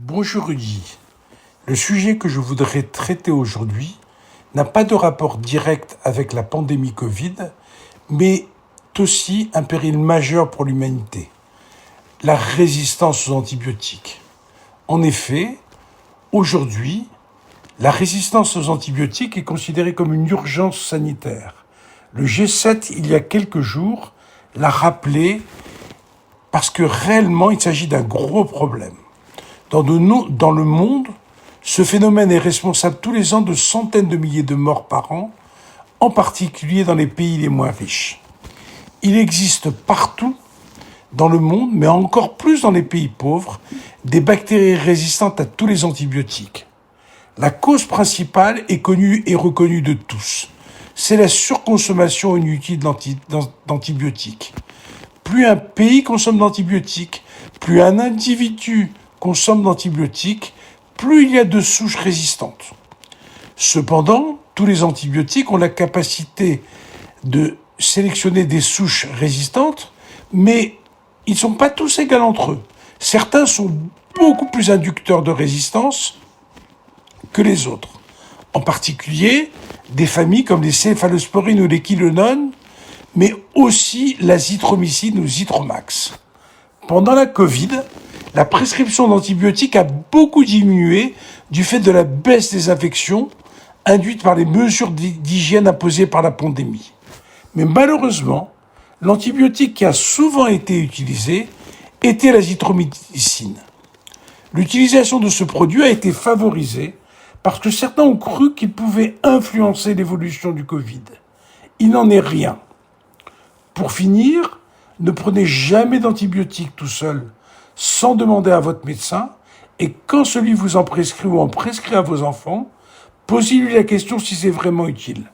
Bonjour Rudy. Le sujet que je voudrais traiter aujourd'hui n'a pas de rapport direct avec la pandémie Covid, mais est aussi un péril majeur pour l'humanité, la résistance aux antibiotiques. En effet, aujourd'hui, la résistance aux antibiotiques est considérée comme une urgence sanitaire. Le G7, il y a quelques jours, l'a rappelé parce que réellement, il s'agit d'un gros problème. Dans le monde, ce phénomène est responsable tous les ans de centaines de milliers de morts par an, en particulier dans les pays les moins riches. Il existe partout dans le monde, mais encore plus dans les pays pauvres, des bactéries résistantes à tous les antibiotiques. La cause principale est connue et reconnue de tous. C'est la surconsommation inutile d'antibiotiques. Plus un pays consomme d'antibiotiques, plus un individu consomme d'antibiotiques, plus il y a de souches résistantes. Cependant, tous les antibiotiques ont la capacité de sélectionner des souches résistantes, mais ils ne sont pas tous égaux entre eux. Certains sont beaucoup plus inducteurs de résistance que les autres. En particulier, des familles comme les céphalosporines ou les quinolones, mais aussi l'azithromycine ou Zithromax. Pendant la Covid, la prescription d'antibiotiques a beaucoup diminué du fait de la baisse des infections induite par les mesures d'hygiène imposées par la pandémie. Mais malheureusement, l'antibiotique qui a souvent été utilisé était l'azithromycine. L'utilisation de ce produit a été favorisée parce que certains ont cru qu'il pouvait influencer l'évolution du Covid. Il n'en est rien. Pour finir, ne prenez jamais d'antibiotiques tout seul, sans demander à votre médecin, et quand celui vous en prescrit ou en prescrit à vos enfants, posez-lui la question si c'est vraiment utile.